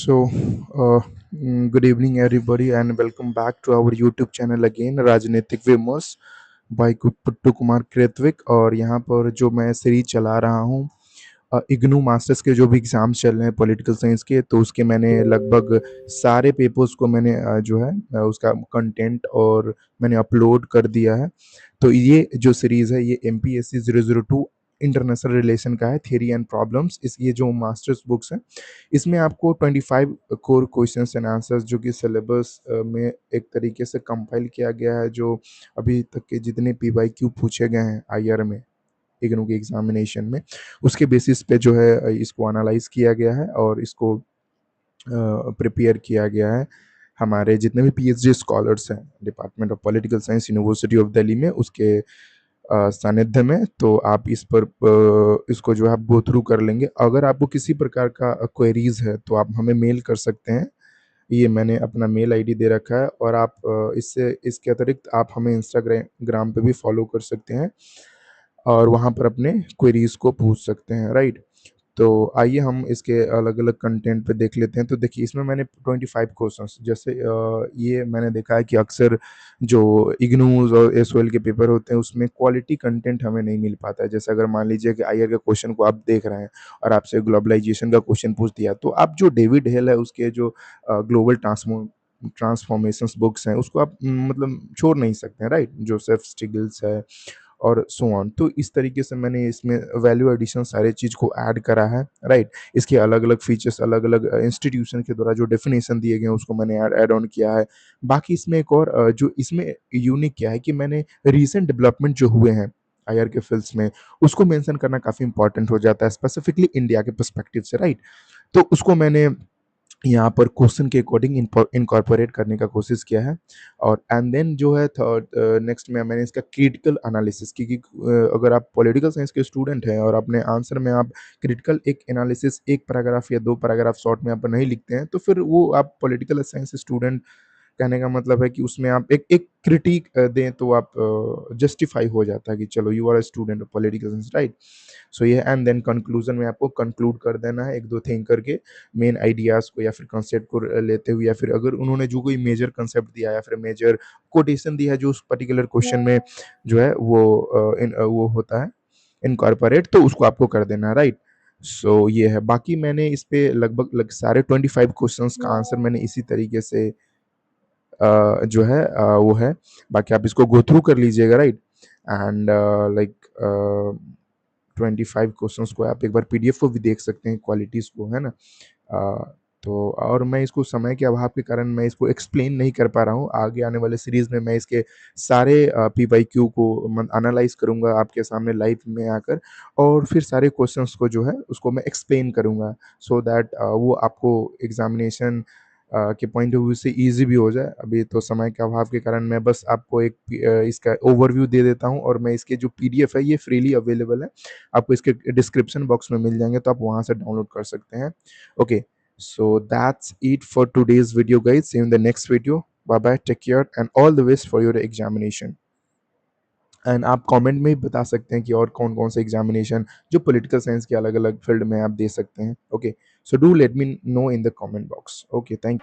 Good evening, everybody, and welcome back to our YouTube channel again, राजनीतिक विमर्श bye puttu Kumar कृत्विक। और यहाँ पर जो मैं सीरीज चला रहा हूँ इग्नू मास्टर्स के जो भी एग्ज़ाम्स चल रहे हैं पॉलिटिकल साइंस के, तो उसके मैंने लगभग सारे पेपर्स को मैंने जो है उसका कंटेंट और मैंने अपलोड कर दिया है। तो ये जो सीरीज़ है ये MPSC 002 इंटरनेशनल रिलेशन का है, थ्योरी एंड प्रॉब्लम्स। इस ये जो मास्टर्स बुक्स हैं इसमें आपको 25 कोर क्वेश्चंस एंड आंसर्स जो कि सिलेबस में एक तरीके से कंपाइल किया गया है, जो अभी तक के जितने PYQ पूछे गए हैं IR में इग्नू के एग्जामिनेशन में, उसके बेसिस पे जो है इसको एनालाइज किया गया है और इसको प्रिपेयर किया गया है हमारे जितने भी PhD स्कॉलर्स हैं department of political science university of Delhi में, उसके सानिध्य में। तो आप इस पर इसको जो है आप गो थ्रू कर लेंगे। अगर आपको किसी प्रकार का क्वेरीज है तो आप हमें मेल कर सकते हैं, ये मैंने अपना मेल आईडी दे रखा है। और आप इसके अतिरिक्त आप हमें इंस्टाग्राम पे भी फॉलो कर सकते हैं और वहाँ पर अपने क्वेरीज को पूछ सकते हैं, राइट। तो आइए हम इसके अलग अलग कंटेंट पे देख लेते हैं। तो देखिए इसमें मैंने 25 क्वेश्चंस, जैसे ये मैंने देखा है कि अक्सर जो इग्नूज और SOL के पेपर होते हैं उसमें क्वालिटी कंटेंट हमें नहीं मिल पाता है। जैसे अगर मान लीजिए कि IR का क्वेश्चन को आप देख रहे हैं और आपसे ग्लोबलाइजेशन का क्वेश्चन पूछ दिया, तो आप जो डेविड हेल है उसके जो ग्लोबल ट्रांसफॉर्मेशंस बुक्स हैं उसको आप मतलब छोड़ नहीं सकते हैं, राइट। जोसेफ स्टिग्ल्स है और सो ऑन। तो इस तरीके से मैंने इसमें वैल्यू एडिशन सारे चीज़ को ऐड करा है, राइट। इसके अलग अलग फीचर्स अलग अलग इंस्टीट्यूशन के द्वारा जो डेफिनेशन दिए गए हैं उसको मैंने ऐड ऑन किया है। बाकी इसमें एक और जो इसमें यूनिक क्या है कि मैंने रिसेंट डेवलपमेंट जो हुए हैं IR के फील्ड्स में उसको मेंशन करना काफ़ी इंपॉर्टेंट हो जाता है, स्पेसिफिकली इंडिया के पर्सपेक्टिव से, राइट। तो उसको मैंने यहाँ पर क्वेश्चन के अकॉर्डिंग इनकॉर्पोरेट करने का कोशिश किया है। और एंड देन जो है थर्ड नेक्स्ट में मैंने इसका क्रिटिकल एनालिसिस, क्योंकि अगर आप पॉलिटिकल साइंस के स्टूडेंट हैं और अपने आंसर में आप क्रिटिकल एक एनालिसिस एक पैराग्राफ या 2 पैराग्राफ शॉर्ट में आप नहीं लिखते हैं तो फिर वो आप पॉलिटिकल साइंस स्टूडेंट कहने का मतलब है कि उसमें आप एक एक क्रिटिक दें तो आप जस्टिफाई हो जाता है कि चलो you are a student of political science, right. So ये एंड देन कंक्लूजन में आपको कंक्लूड कर देना है एक दो थिंक करके, मेन आइडियाज़ को या फिर कॉन्सेप्ट को लेते हुए, या फिर अगर उन्होंने जो कोई मेजर कॉन्सेप्ट दिया या फिर मेजर कोटेशन दिया है जो उस पर्टिकुलर क्वेश्चन में जो है वो होता है इनकॉर्पोरेट, तो उसको आपको कर देना है, राइट। सो ये है। बाकी मैंने इस पे लगभग सारे 25 क्वेश्चंस का आंसर मैंने इसी तरीके से जो है वो है। बाकी आप इसको गो थ्रू कर लीजिएगा, राइट। एंड लाइक 25 क्वेश्चंस को आप एक बार PDF को भी देख सकते हैं, क्वालिटीज़ को, है ना। तो और मैं इसको समय के अभाव के कारण मैं इसको एक्सप्लेन नहीं कर पा रहा हूँ। आगे आने वाले सीरीज़ में मैं इसके सारे PYQ को एनालाइज़ करूँगा आपके सामने लाइव में आकर, और फिर सारे क्वेश्चंस को जो है उसको मैं एक्सप्लेन करूँगा, सो दैट वो आपको एग्ज़ामिनेशन के पॉइंट ऑफ व्यू से ईज़ी भी हो जाए। अभी तो समय के अभाव के कारण मैं बस आपको एक इसका ओवरव्यू दे देता हूँ, और मैं इसके जो PDF है ये फ्रीली अवेलेबल है, आपको इसके डिस्क्रिप्शन बॉक्स में मिल जाएँगे, तो आप वहाँ से डाउनलोड कर सकते हैं। Okay, so that's it for today's video guys. See you in the next video. Bye bye, take care and all the best for your examination. And आप कमेंट में भी बता सकते हैं कि और कौन कौन से एग्जामिनेशन जो पॉलिटिकल साइंस के अलग अलग फील्ड में आप दे सकते हैं। Okay, so do let me know in the comment box. Okay, thank